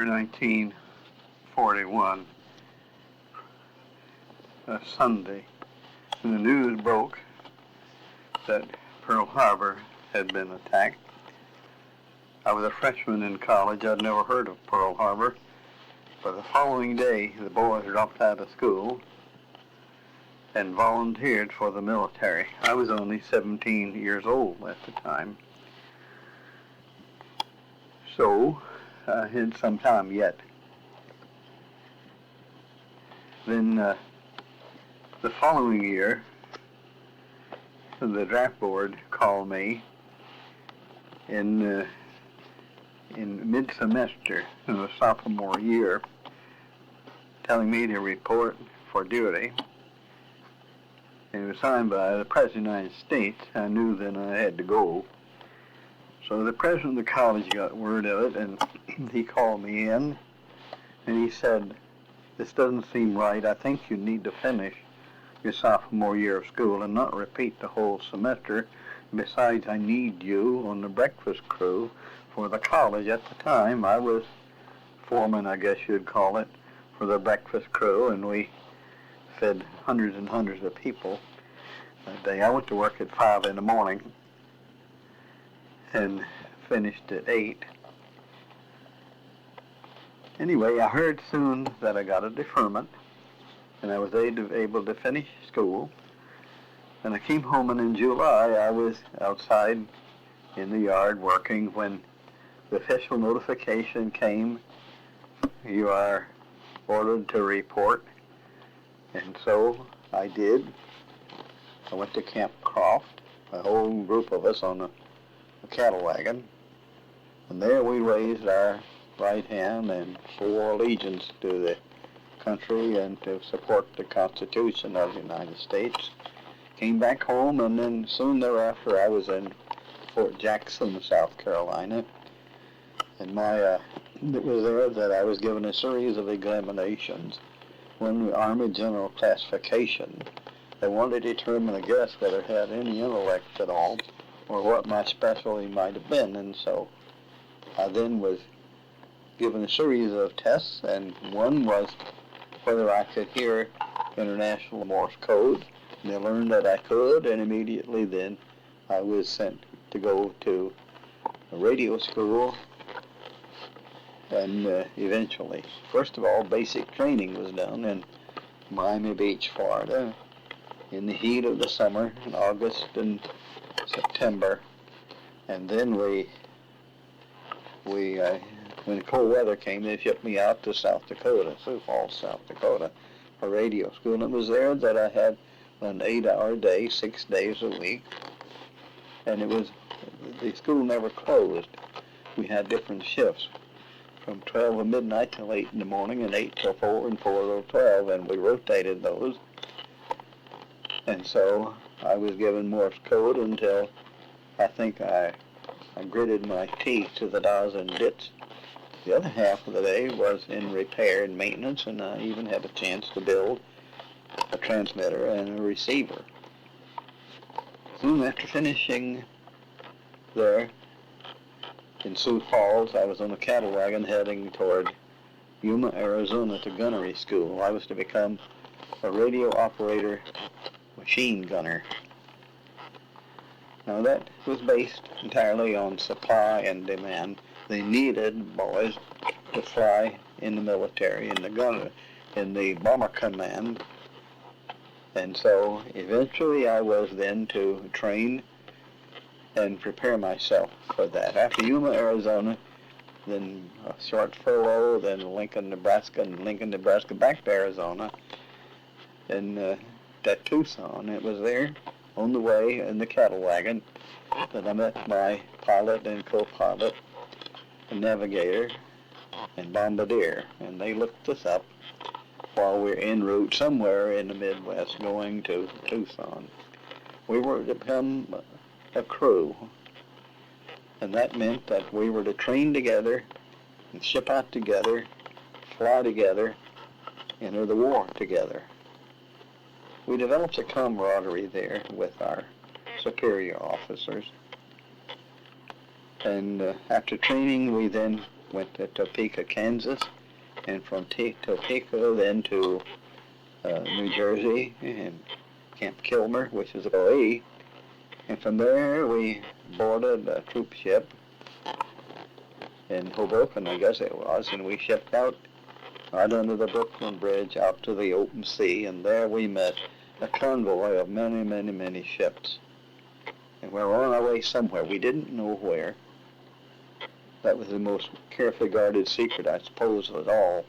1941, a Sunday, and the news broke that Pearl Harbor had been attacked. I was a freshman in college. I'd never heard of Pearl Harbor. But the following day, the boys dropped out of school and volunteered for the military. I was only 17 years old at the time. So I had some time yet. Then the following year, the draft board called me in mid-semester in the sophomore year, telling me to report for duty. And it was signed by the President of the United States. I knew then I had to go. So the president of the college got word of it, and he called me in, and he said, "This doesn't seem right. I think you need to finish your sophomore year of school and not repeat the whole semester. Besides, I need you on the breakfast crew for the college." At the time, I was foreman, I guess you'd call it, for the breakfast crew, and we fed hundreds and hundreds of people that day. I went to work at 5 in the morning and finished at 8. Anyway, I heard soon that I got a deferment, and I was able to finish school. And I came home, and in July, I was outside in the yard working when the official notification came, "You are ordered to report." And so I did. I went to Camp Croft, a whole group of us on a cattle wagon. And there we raised our right hand and swore allegiance to the country and to support the Constitution of the United States. Came back home, and then soon thereafter I was in Fort Jackson, South Carolina. And it was there that I was given a series of examinations. When the Army General Classification, they wanted to determine, I guess, whether I had any intellect at all, or what my specialty might have been. And so I then was given a series of tests, and one was whether I could hear International Morse Code. And they learned that I could, and immediately then I was sent to go to a radio school. And eventually, first of all, basic training was done in Miami Beach, Florida, in the heat of the summer, in August and September. And then when the cold weather came, they shipped me out to South Dakota, Sioux Falls, South Dakota, for radio school. And it was there that I had an 8-hour day, 6 days a week. And the school never closed. We had different shifts, from 12 at midnight till 8 in the morning, and 8 till 4, and 4 till 12, and we rotated those. And so I was given Morse code until I think I gritted my teeth to the dots and dits. The other half of the day was in repair and maintenance, and I even had a chance to build a transmitter and a receiver. Soon after finishing there in Sioux Falls, I was on a cattle wagon heading toward Yuma, Arizona to gunnery school. I was to become a radio operator machine gunner. Now that was based entirely on supply and demand. They needed boys to fly in the military, in the bomber command. And so eventually I was then to train and prepare myself for that. After Yuma, Arizona, then a short furlough, then Lincoln, Nebraska, and Lincoln, Nebraska, back to Arizona, and at Tucson. It was there on the way in the cattle wagon that I met my pilot and co-pilot and navigator and bombardier, and they looked us up while we were en route somewhere in the Midwest going to Tucson. We were to become a crew, and that meant that we were to train together and ship out together, fly together, enter the war together. We developed a camaraderie there with our superior officers, and after training we then went to Topeka, Kansas, and from Topeka then to New Jersey and Camp Kilmer, which is OE. And from there we boarded a troop ship in Hoboken, I guess it was, and we shipped out right under the Brooklyn Bridge out to the open sea, and there we met a convoy of many, many, many ships. And we were on our way somewhere. We didn't know where. That was the most carefully guarded secret, I suppose, of it all.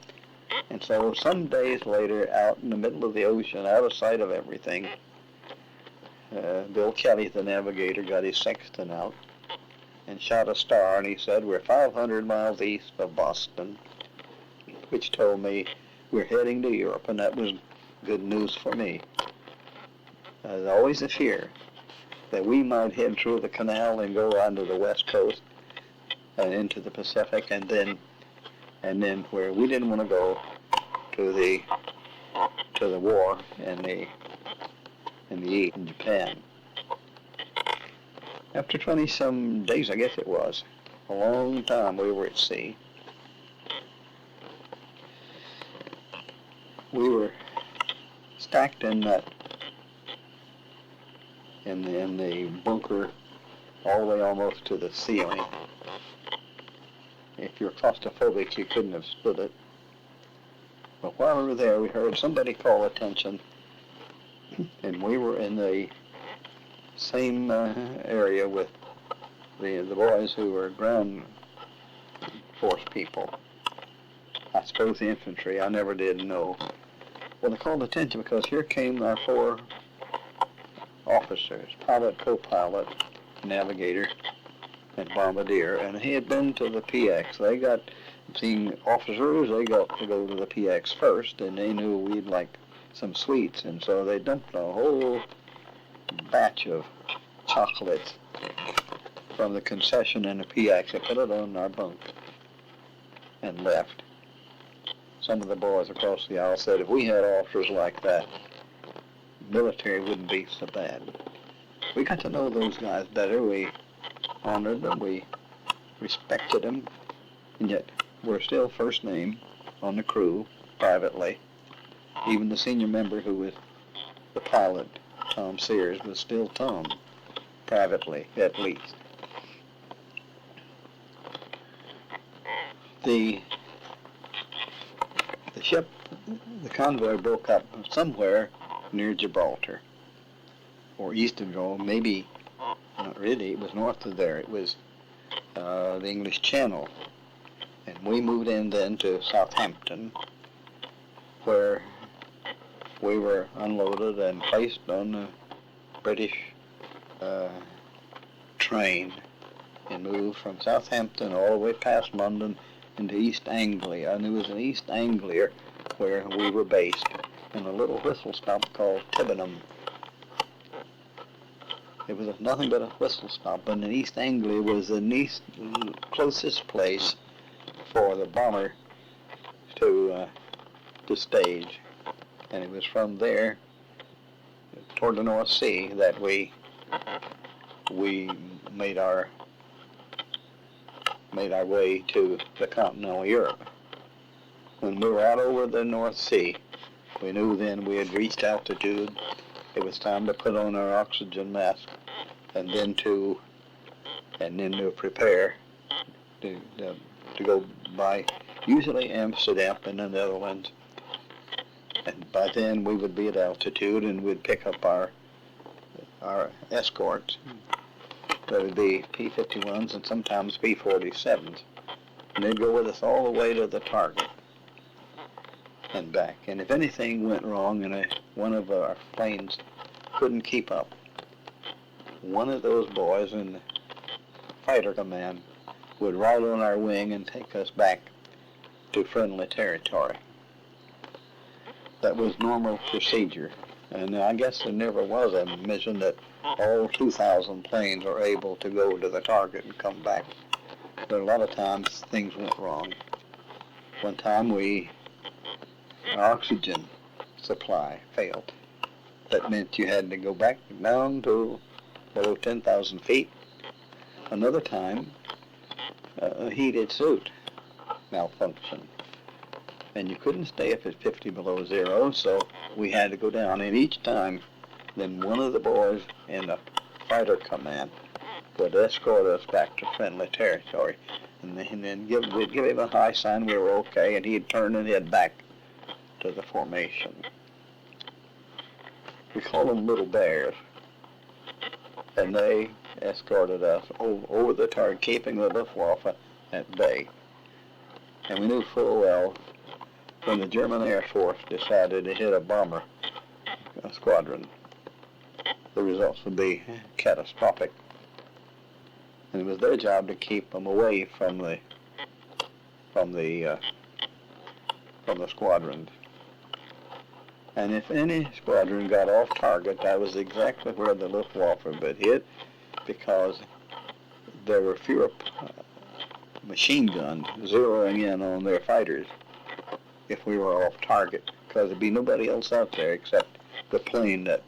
And so some days later, out in the middle of the ocean, out of sight of everything, Bill Kelly, the navigator, got his sextant out and shot a star, and he said, we're 500 miles east of Boston, which told me we're heading to Europe, and that was good news for me. There's always a fear that we might head through the canal and go onto the west coast and into the Pacific, and then where we didn't want to go to the war in Japan. After 20-some days, I guess it was, a long time we were at sea. We were stacked in the bunker all the way almost to the ceiling. If you're claustrophobic, you couldn't have stood it. But while we were there, we heard somebody call attention, and we were in the same area with the boys who were ground force people. I suppose the infantry, I never did know. Well, they called attention because here came our 4 officers, pilot, co-pilot, navigator, and bombardier, and he had been to the PX. They got, seeing officers, they got to go to the PX first, and they knew we'd like some sweets, and so they dumped a whole batch of chocolates from the concession in the PX and put it on our bunk and left. Some of the boys across the aisle said if we had officers like that, military wouldn't be so bad. We got to know those guys better. We honored them. We respected them. And yet we're still first name on the crew privately. Even the senior member who was the pilot, Tom Sears, was still Tom, privately at least. The ship, the convoy broke up somewhere near Gibraltar, or east of Gibraltar, maybe, not really, it was north of there. It was the English Channel. And we moved in then to Southampton, where we were unloaded and placed on a British train and moved from Southampton all the way past London into East Anglia. And it was in East Anglia where we were based, in a little whistle stop called Tibenham. It was nothing but a whistle stop, and in East Anglia was the closest place for the bomber to stage. And it was from there toward the North Sea that we made our way to the continental Europe. When we were out over the North Sea, we knew then we had reached altitude. It was time to put on our oxygen mask, and then to prepare to go by usually Amsterdam in the Netherlands. And by then we would be at altitude and we'd pick up our escorts. That would be P-51s and sometimes P-47s. And they'd go with us all the way to the target and back. And if anything went wrong and one of our planes couldn't keep up, one of those boys in the fighter command would ride on our wing and take us back to friendly territory. That was normal procedure. And I guess there never was a mission that all 2,000 planes are able to go to the target and come back. But a lot of times things went wrong. One time our oxygen supply failed. That meant you had to go back down to below 10,000 feet. Another time, a heated suit malfunction. And you couldn't stay up at 50 below zero, so we had to go down. And each time, then one of the boys in the fighter command would escort us back to friendly territory. And then we'd give him a high sign we were okay, and he'd turn and head back to the formation. We call them little bears. And they escorted us over the target, keeping the Luftwaffe at bay. And we knew full well when the German Air Force decided to hit a bomber squadron, the results would be catastrophic. And it was their job to keep them away from the squadrons. And if any squadron got off target, that was exactly where the Luftwaffe would hit, because there were fewer machine guns zeroing in on their fighters if we were off target, because there'd be nobody else out there except the plane that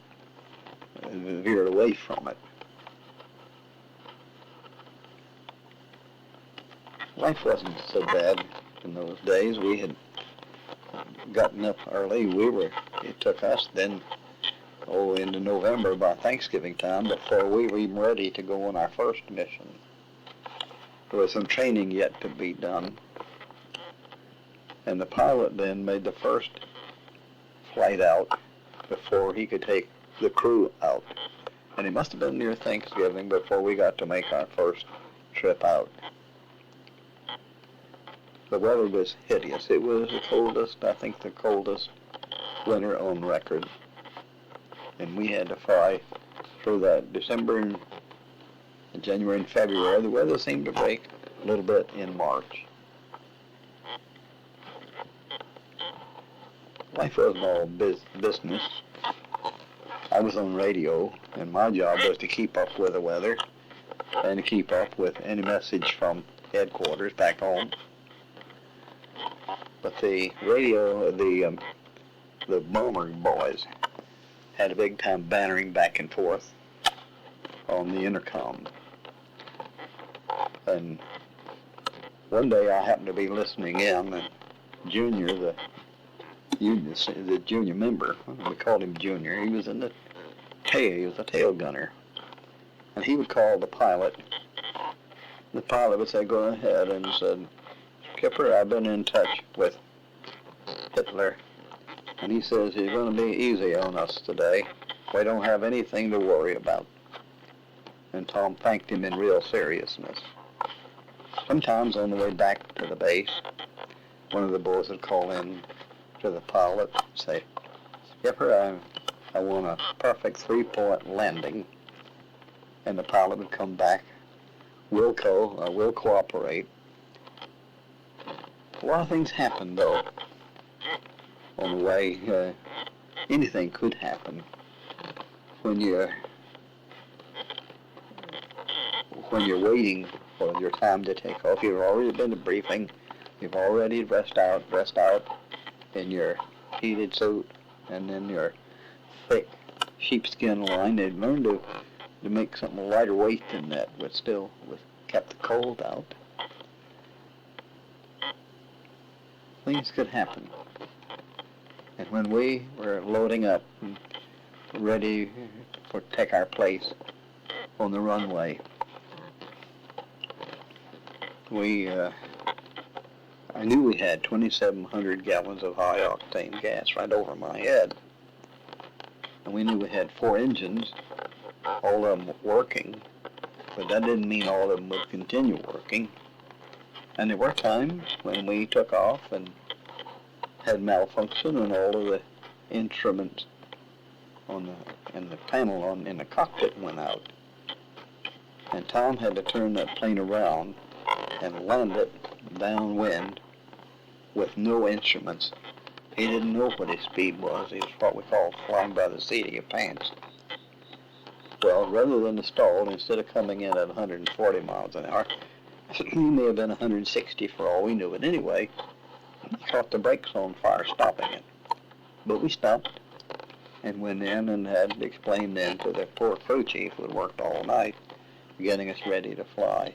veered away from it. Life wasn't so bad in those days. We had gotten up early. It took us then into November by Thanksgiving time before we were even ready to go on our first mission. There was some training yet to be done. And the pilot then made the first flight out before he could take the crew out. And it must have been near Thanksgiving before we got to make our first trip out. The weather was hideous. It was the coldest winter on record. And we had to fly through that December and January and February. The weather seemed to break a little bit in March. Life wasn't all business. I was on radio, and my job was to keep up with the weather and to keep up with any message from headquarters back home. But the radio, the bomber boys had a big time bantering back and forth on the intercom. And one day I happened to be listening in, and Junior, the junior member, we called him Junior, he was a tail gunner. And he would call the pilot. The pilot would say, go ahead, and said, Skipper, I've been in touch with Hitler, and he says he's going to be easy on us today. We don't have anything to worry about. And Tom thanked him in real seriousness. Sometimes on the way back to the base, one of the boys would call in to the pilot and say, Skipper, I want a perfect 3-point landing. And the pilot would come back, we'll cooperate. A lot of things happen, though, on the way. Anything could happen when you're waiting for your time to take off. You've already been to briefing. You've already dressed out in your heated suit and then your thick sheepskin line. They'd learned to make something lighter weight than that, but still kept the cold out. Things could happen. And when we were loading up and ready to take our place on the runway, I knew we had 2,700 gallons of high-octane gas right over my head. And we knew we had 4 engines, all of them working, but that didn't mean all of them would continue working. And there were times when we took off and had malfunction and all of the instruments in the panel in the cockpit went out. And Tom had to turn that plane around and land it downwind with no instruments. He didn't know what his speed was. He was what we call flying by the seat of your pants. Well, rather than to stall, instead of coming in at 140 miles an hour, he may have been 160 for all we knew. But anyway, he caught the brakes on fire, stopping it. But we stopped and went in and had explained then to the poor crew chief who had worked all night, getting us ready to fly,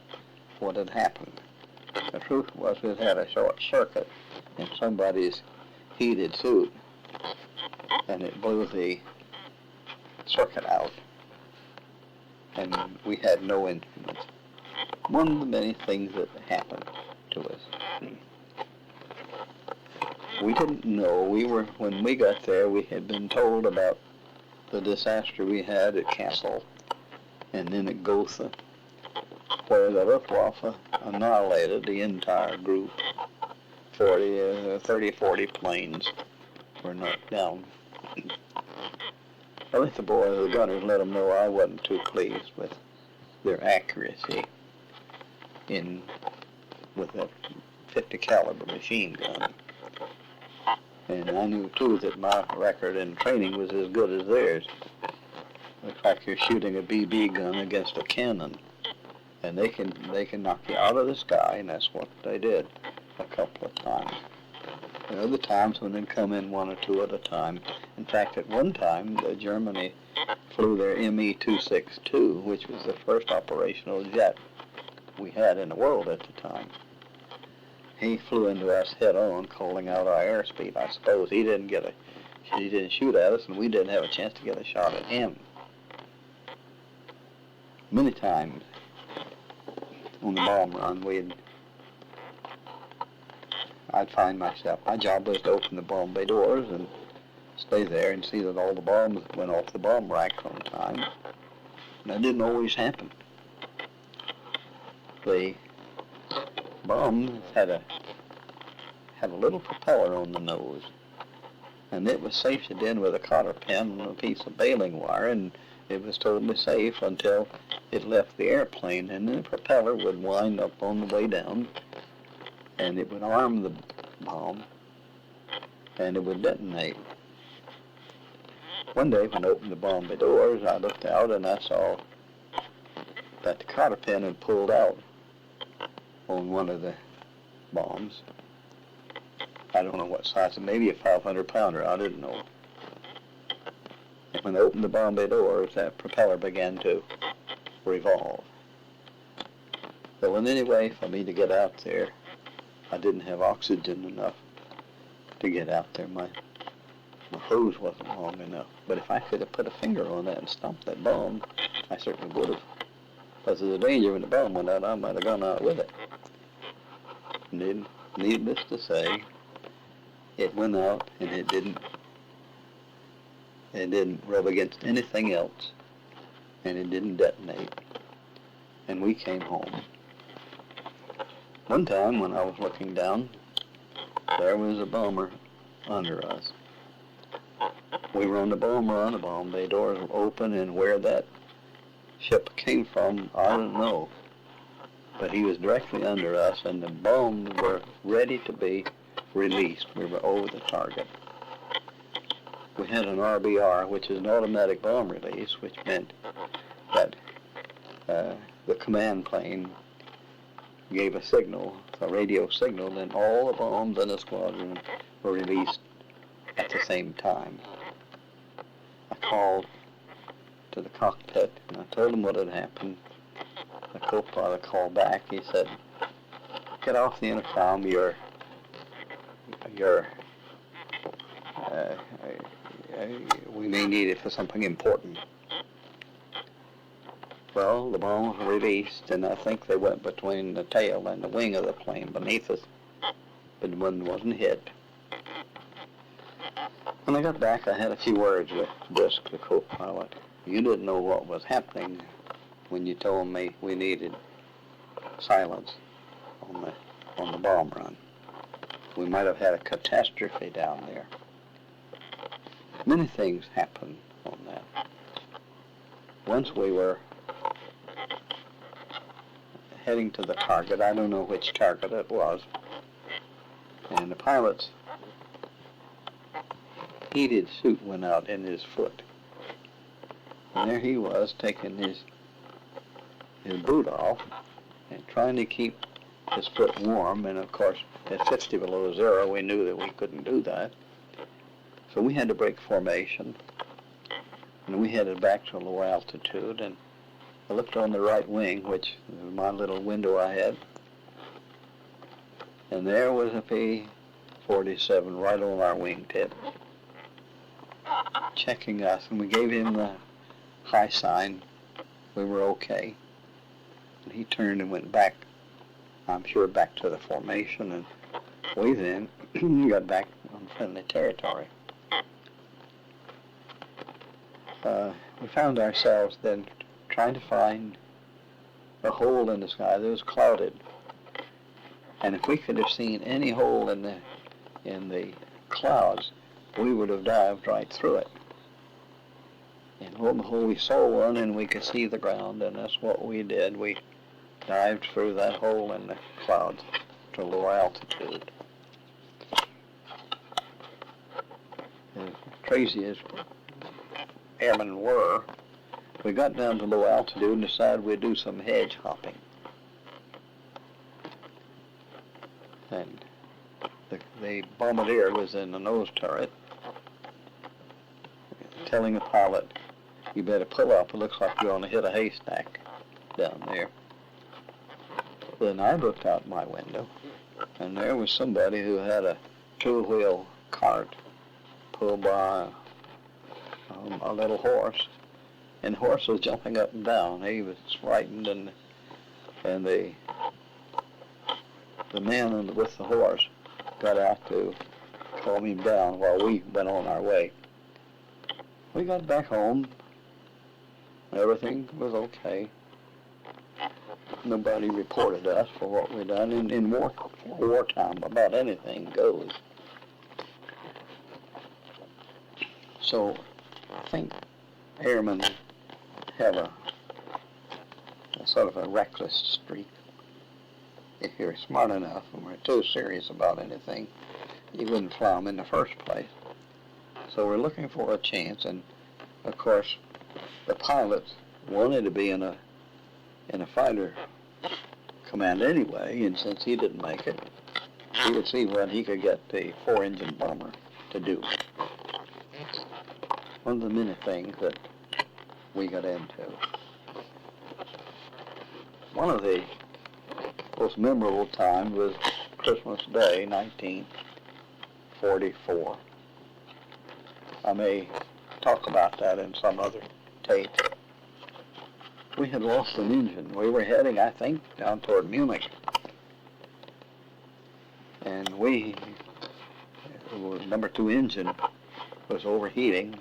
what had happened. The truth was it had a short circuit in somebody's heated suit, and it blew the circuit out, and we had no instruments. One of the many things that happened to us. We didn't know. When we got there, we had been told about the disaster we had at Kassel and then at Gotha, where the Luftwaffe annihilated the entire group. 40 planes were knocked down. I let the boys, the gunners, let them know I wasn't too pleased with their accuracy with that 50 caliber machine gun. And I knew too that my record in training was as good as theirs. Looks like you're shooting a BB gun against a cannon, and they can knock you out of the sky, and that's what they did a couple of times. There are other times when they'd come in one or two at a time. In fact, at one time, Germany flew their Me-262, which was the first operational jet we had in the world at the time. He flew into us head-on, calling out our airspeed. I suppose he didn't shoot at us, and we didn't have a chance to get a shot at him. Many times on the bomb run, I'd find myself, my job was to open the bomb bay doors and stay there and see that all the bombs went off the bomb racks on time. And that didn't always happen. The bomb had a little propeller on the nose, and it was safeted in with a cotter pin and a piece of baling wire, and it was totally safe until it left the airplane, and then the propeller would wind up on the way down, and it would arm the bomb, and it would detonate. One day when I opened the bomb bay doors, I looked out and I saw that the cotter pin had pulled out on one of the bombs. I don't know what size, maybe a 500-pounder, I didn't know. And when I opened the bomb bay doors, that propeller began to revolve. So in any way for me to get out there, I didn't have oxygen enough to get out there. My hose wasn't long enough. But if I could have put a finger on that and stomped that bomb, I certainly would have. Because there's a danger when the bomb went out, I might have gone out with it. Needless to say, it went out and it didn't rub against anything else, and it didn't detonate, and we came home. One time when I was looking down, there was a bomber under us. We were on the bomb run, the bomb bay doors were open, and where that ship came from, I don't know. But he was directly under us, and the bombs were ready to be released. We were over the target. We had an RBR, which is an automatic bomb release, which meant that the command plane gave a signal, a radio signal, and all the bombs in the squadron were released at the same time. I called to the cockpit, and I told him what had happened. The co-pilot called back. He said, "Get off the intercom. We may need it for something important." Well, the bombs were released, and I think they went between the tail and the wing of the plane beneath us, but one wasn't hit. When I got back, I had a few words with Brisk, the co-pilot. "You didn't know what was happening when you told me we needed silence on the bomb run. We might have had a catastrophe down there." Many things happened on that. Once we were heading to the target. I don't know which target it was. And the pilot's heated suit went out in his foot. And there he was, taking his boot off and trying to keep his foot warm. And of course, at 50 below zero, we knew that we couldn't do that. So we had to break formation. And we headed back to a low altitude, and I looked on the right wing, which was my little window I had, And there was a P-47 right on our wingtip, checking us, and we gave him the high sign. We were okay. And he turned and went back, I'm sure, back to the formation, and we then got back on friendly territory. We found ourselves then trying to find a hole in the sky that was clouded. And if we could have seen any hole in the clouds, we would have dived right through it. And lo and behold, we saw one and we could see the ground, and that's what we did. We dived through that hole in the clouds to low altitude. As crazy as airmen were, we got down to low altitude and decided we'd do some hedge hopping. And the bombardier was in the nose turret telling the pilot, you better pull up, it looks like you're going to hit a haystack down there. Then I looked out my window, and there was somebody who had a two-wheel cart pulled by a little horse, and the horse was jumping up and down. He was frightened, and the man with the horse got out to calm him down while we went on our way. We got back home. Everything was okay. Nobody reported us for what we'd done. In wartime, about anything goes. So I think airmen have a sort of a reckless streak. If you're smart enough and we're too serious about anything, you wouldn't fly them in the first place. So we're looking for a chance, and of course the pilots wanted to be in a fighter command anyway, and since he didn't make it, he would see what he could get the 4-engine bomber to do. One of the many things that we got into. One of the most memorable times was Christmas Day, 1944. I may talk about that in some other tape. We had lost an engine. We were heading, I think, down toward Munich. And number 2 engine was overheating,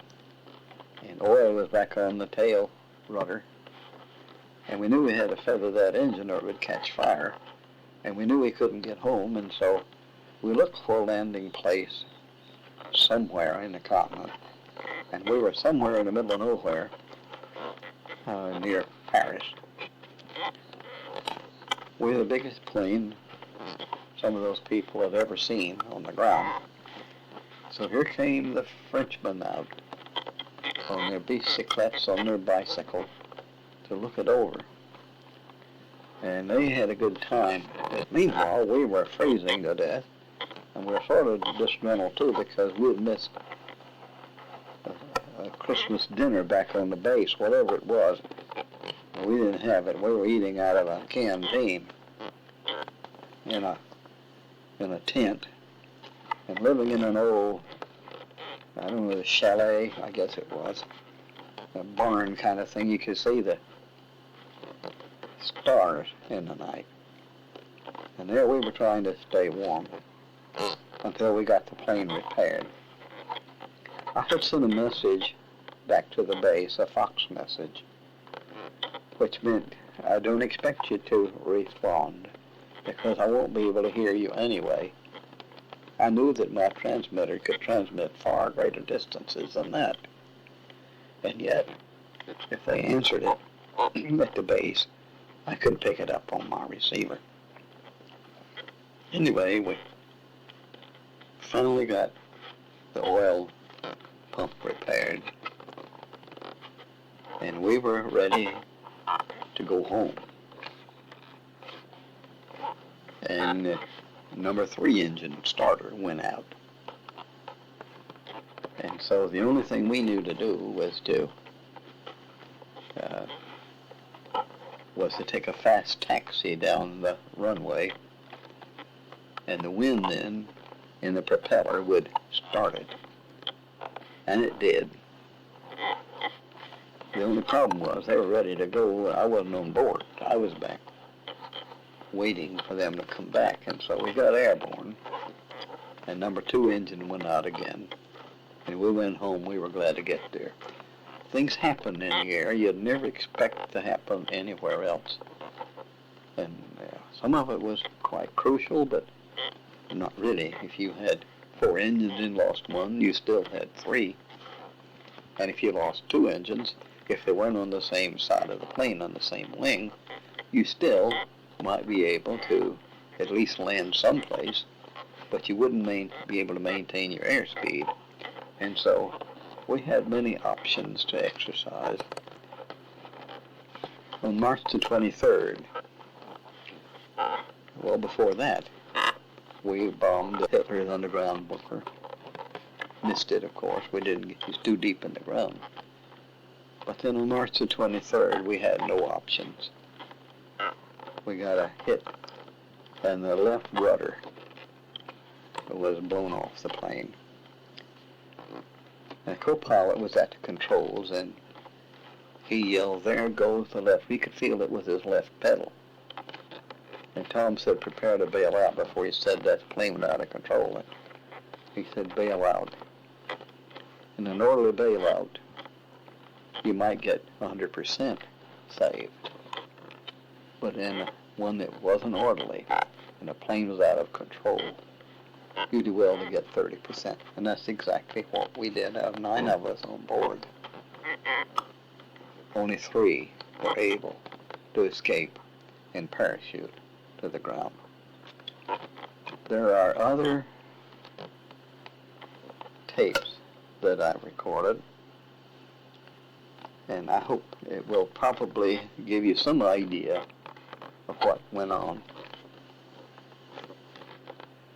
and oil was back on the tail rudder. And we knew we had to feather that engine or it would catch fire. And we knew we couldn't get home, and so we looked for a landing place somewhere in the continent. And we were somewhere in the middle of nowhere, near Paris. We had the biggest plane some of those people had ever seen on the ground. So here came the Frenchmen out on their bicyclettes, on their bicycle, to look it over. And they had a good time. Meanwhile, we were freezing to death, and we were sort of disgruntled too because we had missed a Christmas dinner back on the base, whatever it was. We didn't have it. We were eating out of a canteen in a tent and living in an old, I don't know, a chalet, I guess it was, a barn kind of thing. You could see the stars in the night. And there we were trying to stay warm until we got the plane repaired. I had sent a message back to the base, a Fox message, which meant I don't expect you to respond because I won't be able to hear you anyway. I knew that my transmitter could transmit far greater distances than that. And yet, if they answered it at the base, I couldn't pick it up on my receiver. Anyway, we finally got the oil pump repaired, and we were ready to go home. And the number 3 engine starter went out. And so the only thing we knew to do was to take a fast taxi down the runway and the wind then in the propeller would start it. And it did. The only problem was they were ready to go. I wasn't on board. I was back waiting for them to come back, and so we got airborne, and number 2 engine went out again, and we went home. We were glad to get there. Things happen in the air you'd never expect to happen anywhere else, and some of it was quite crucial, but not really. If you had 4 engines and lost one, you still had 3, and if you lost 2 engines, if they weren't on the same side of the plane, on the same wing, you still might be able to at least land someplace, but you wouldn't be able to maintain your airspeed. And so we had many options to exercise. On March the 23rd, well, before that, we bombed Hitler's underground bunker. Missed it, of course. We didn't get, it was too deep in the ground. But then on March the 23rd, we had no options. We got a hit, and the left rudder was blown off the plane. And the co-pilot was at the controls, and he yelled, "There goes the left." He could feel it with his left pedal. And Tom said, "Prepare to bail out," before he said that the plane went out of control. And he said, "Bail out." In an orderly bailout, you might get 100% saved. But in one that wasn't orderly, and the plane was out of control, you do well to get 30%. And that's exactly what we did. Out of 9 of us on board, only 3 were able to escape and parachute to the ground. There are other tapes that I recorded, and I hope it will probably give you some idea of what went on.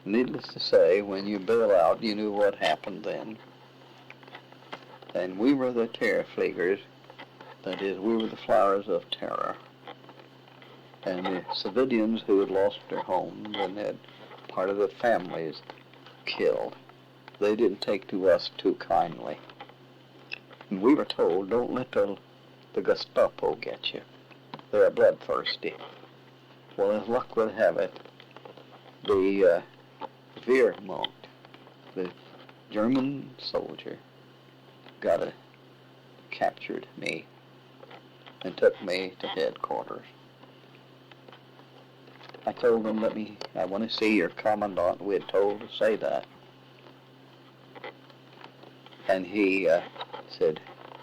Needless to say, when you bail out, you knew what happened then. And we were the Terrorfliegers, that is, we were the flowers of terror. And the civilians who had lost their homes and had part of their families killed, they didn't take to us too kindly. And we were told, don't let the Gestapo get you. They're bloodthirsty. Well, as luck would have it, the Wehrmacht, the German soldier, captured me and took me to headquarters. I told them, I want to see your commandant. We had told to say that. And he said,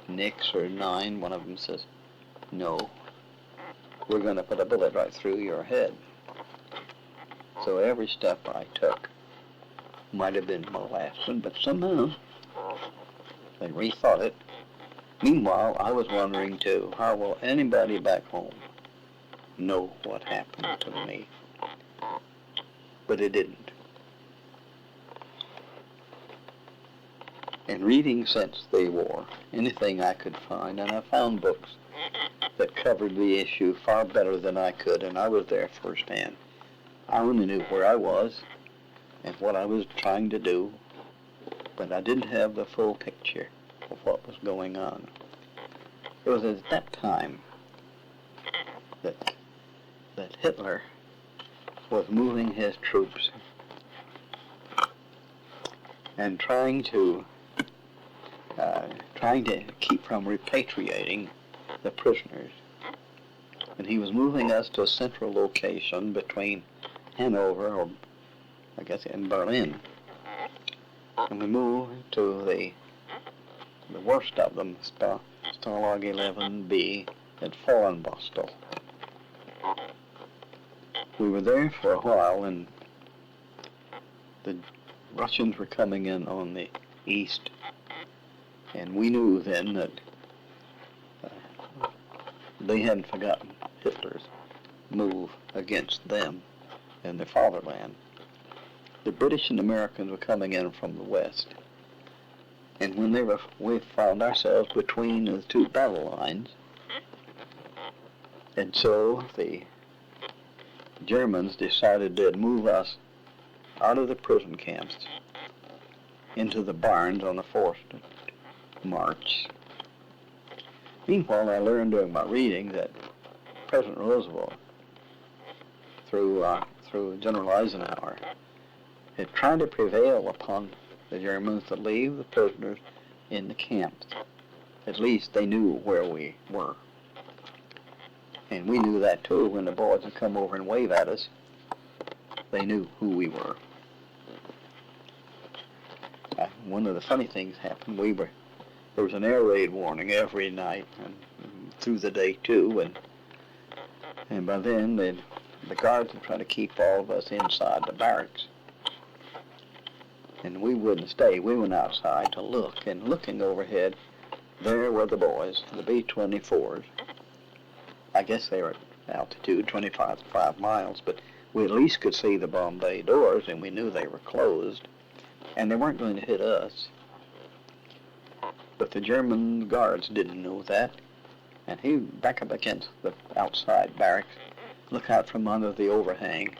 "Nix or 9, one of them says, "No, we're going to put a bullet right through your head." So every step I took might have been my last one, but somehow they rethought it. Meanwhile, I was wondering too, how will anybody back home know what happened to me? But it didn't. In reading since the war, anything I could find, and I found books that covered the issue far better than I could, and I was there firsthand. I only knew where I was and what I was trying to do, but I didn't have the full picture of what was going on. It was at that time that Hitler was moving his troops and trying to keep from repatriating the prisoners. And he was moving us to a central location between Hanover, or I guess in Berlin. And we moved to the worst of them, Stalag 11B at Fallenbostel. We were there for a while, and the Russians were coming in on the east, and we knew then that they hadn't forgotten Hitler's move against them and their fatherland. The British and Americans were coming in from the west, and when we found ourselves between the 2 battle lines, and so the Germans decided they'd move us out of the prison camps into the barns on the forced march. Meanwhile, I learned during my reading that President Roosevelt, through General Eisenhower, had tried to prevail upon the Germans to leave the prisoners in the camps. At least they knew where we were. And we knew that too. When the boys would come over and wave at us, they knew who we were. One of the funny things happened. There was an air raid warning every night and through the day too, and by then the guards would try to keep all of us inside the barracks. And we wouldn't stay. We went outside to look, and looking overhead, there were the boys, the B-24s. I guess they were at altitude, 25 miles, but we at least could see the bomb bay doors, and we knew they were closed, and they weren't going to hit us. But the German guards didn't know that, and he back up against the outside barracks, look out from under the overhang,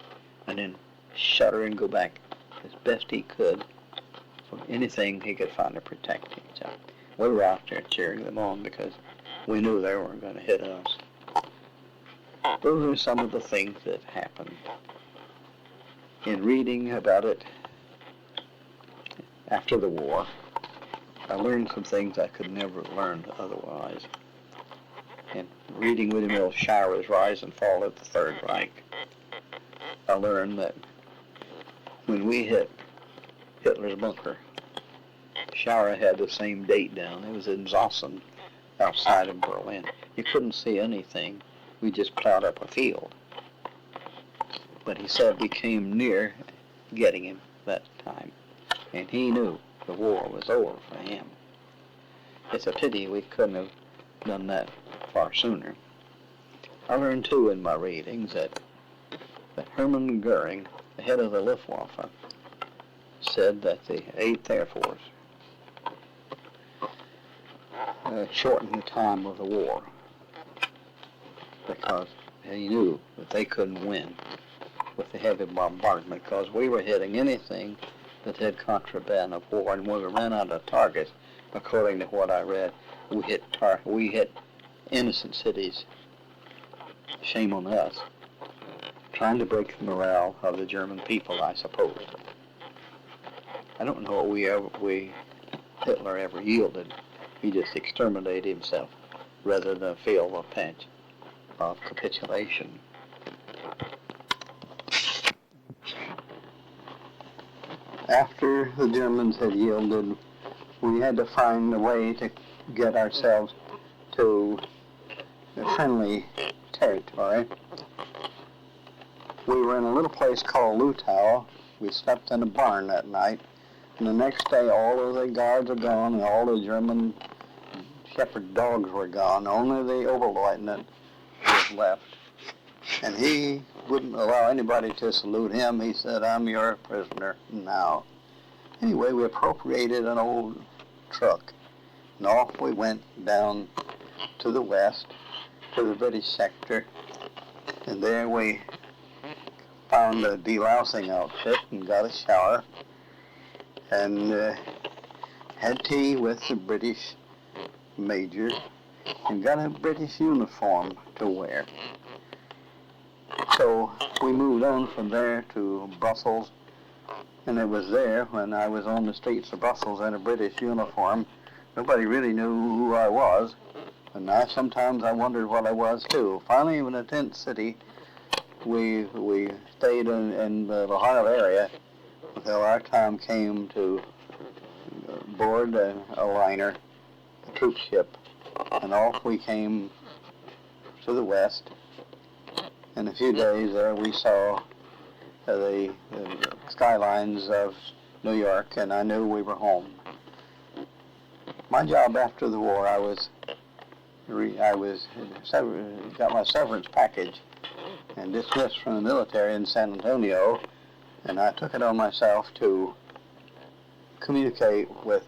and then shudder and go back as best he could for anything he could find to protect himself. We were out there cheering them on because we knew they weren't going to hit us. Those are some of the things that happened. In reading about it after the war, I learned some things I could never have learned otherwise. And reading William L. Shire's Rise and Fall of the Third Reich, I learned that when we hit Hitler's bunker, Shire had the same date down. It was in Zossen, outside of Berlin. You couldn't see anything. We just plowed up a field. But he said we came near getting him that time. And he knew the war was over for him. It's a pity we couldn't have done that far sooner. I learned too in my readings that Hermann Goering, the head of the Luftwaffe, said that the 8th Air Force shortened the time of the war because he knew that they couldn't win with the heavy bombardment because we were hitting anything that had contraband of war, and when we ran out of targets, according to what I read, we hit innocent cities. Shame on us. Trying to break the morale of the German people, I suppose. I don't know Hitler ever yielded. He just exterminated himself rather than feel the pinch of capitulation. After the Germans had yielded, we had to find a way to get ourselves to friendly territory. We were in a little place called Lutau. We slept in a barn that night, and the next day all of the guards were gone and all the German shepherd dogs were gone. Only the Oberleutnant was left, and he wouldn't allow anybody to salute him. He said, "I'm your prisoner now." Anyway, we appropriated an old truck, and off we went down to the west, to the British sector, and there we found a delousing outfit and got a shower, and had tea with the British major, and got a British uniform to wear. So we moved on from there to Brussels, and it was there when I was on the streets of Brussels in a British uniform. Nobody really knew who I was, and sometimes I wondered what I was too. Finally, in a tent city, we stayed in the Ohio area until our time came to board a liner, a troop ship, and off we came to the west. In a few days there we saw the skylines of New York, and I knew we were home. My job after the war, I got my severance package and dismissed from the military in San Antonio, and I took it on myself to communicate with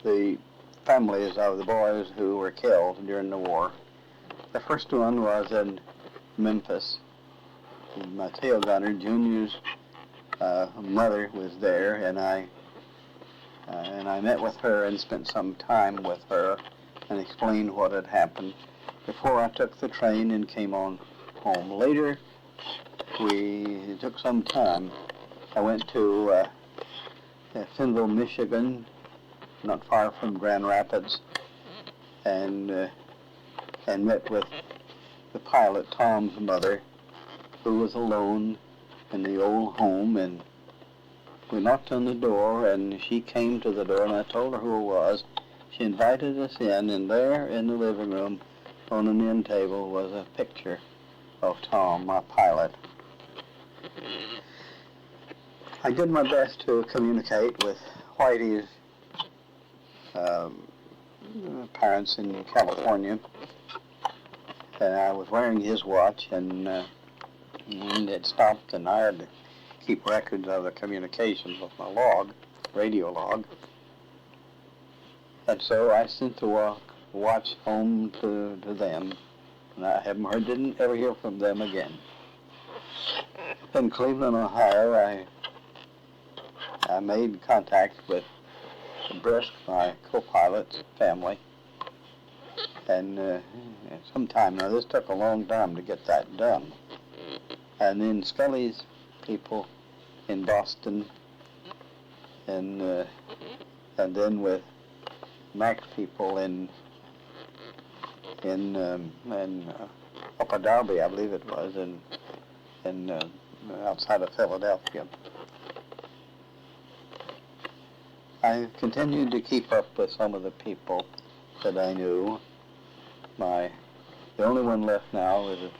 the families of the boys who were killed during the war. The first one was in Memphis. My tail gunner, Junior's mother was there, and I met with her and spent some time with her and explained what had happened before I took the train and came on home. Later, it took some time. I went to Finville, Michigan, not far from Grand Rapids, and met with the pilot, Tom's mother, who was alone in the old home, and we knocked on the door, and she came to the door, and I told her who it was. She invited us in, and there in the living room on an end table was a picture of Tom, my pilot. I did my best to communicate with Whitey's parents in California, and I was wearing his watch, and it stopped, and I had to keep records of the communications with my radio log. And so I sent the watch home to them, and I didn't ever hear from them again. In Cleveland, Ohio, I made contact with Brisk, my co-pilot's family, and sometime, now this took a long time to get that done. And then Scully's people in Boston, and then with Mac's people in Upper Darby, I believe it was, in outside of Philadelphia. I continued to keep up with some of the people that I knew. The only one left now is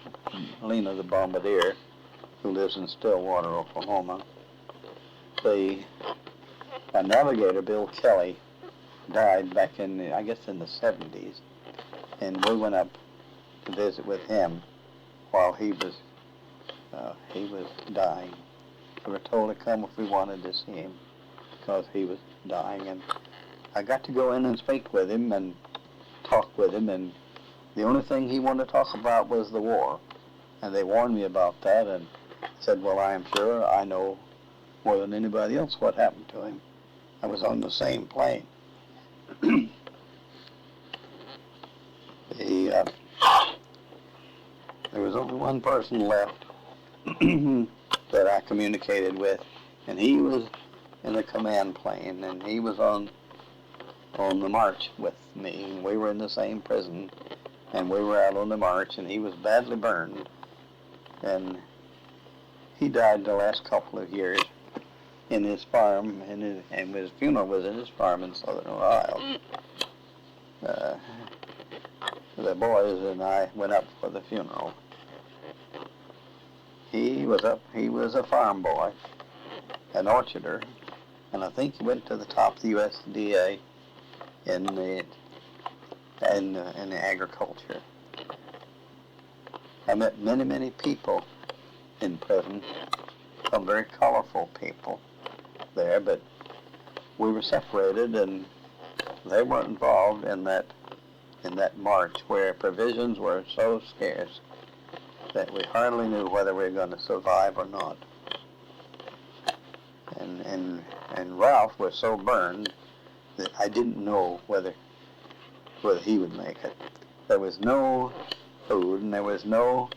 Lena the Bombardier, who lives in Stillwater, Oklahoma. The navigator, Bill Kelly, died back in the 70s, and we went up to visit with him while he was dying. We were told to come if we wanted to see him because he was dying, and I got to go in and speak with him and talk with him, and the only thing he wanted to talk about was the war, and they warned me about that, and said, well, I am sure I know more than anybody else what happened to him. I was on the same plane. There was only one person left that I communicated with, and he was in a command plane, and he was on the march with me. We were in the same prison, and we were out on the march, and he was badly burned, and he died the last couple of years in his farm, and his funeral was in his farm in southern Ohio. The boys and I went up for the funeral. He was a farm boy, an orcharder, and I think he went to the top of the USDA in the agriculture. I met many people in prison, some very colorful people there, but we were separated, and they weren't involved in that march where provisions were so scarce that we hardly knew whether we were going to survive or not. And Ralph was so burned that I didn't know whether he would make it. There was no food, and there was no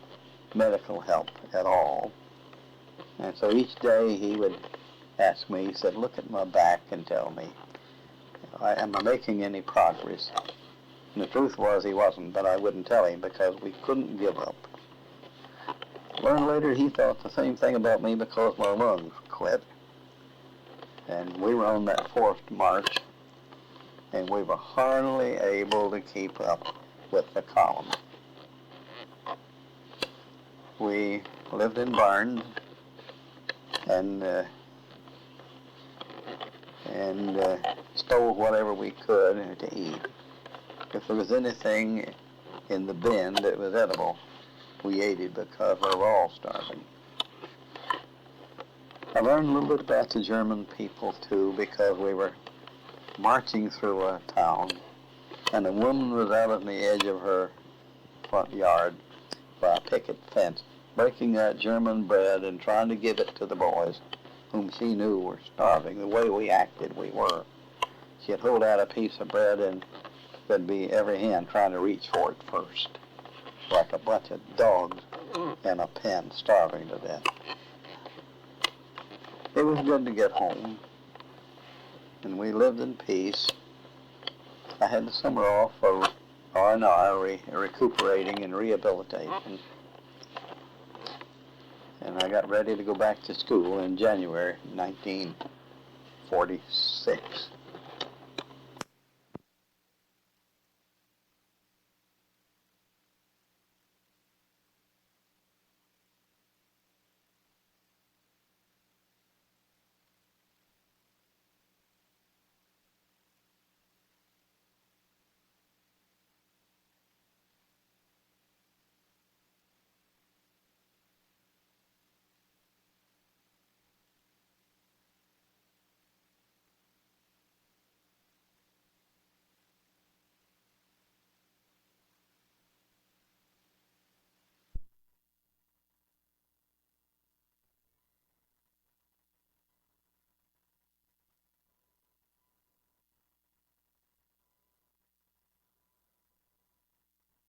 medical help at all. And so each day he would ask me, he said, look at my back and tell me, am I making any progress? And the truth was he wasn't, but I wouldn't tell him because we couldn't give up. Learned later he thought the same thing about me because my lungs quit. And we were on that forced march, and we were hardly able to keep up with the column. We lived in barns and stole whatever we could to eat. If there was anything in the bin that was edible, we ate it because we were all starving. I learned a little bit about the German people, too, because we were marching through a town, and a woman was out on the edge of her front yard by a picket fence, breaking that German bread and trying to give it to the boys whom she knew were starving. The way we acted, we were. She'd hold out a piece of bread, and there'd be every hand trying to reach for it first, like a bunch of dogs in a pen starving to death. It was good to get home, and we lived in peace. I had the summer off for R&R, recuperating and rehabilitating. And I got ready to go back to school in January 1946.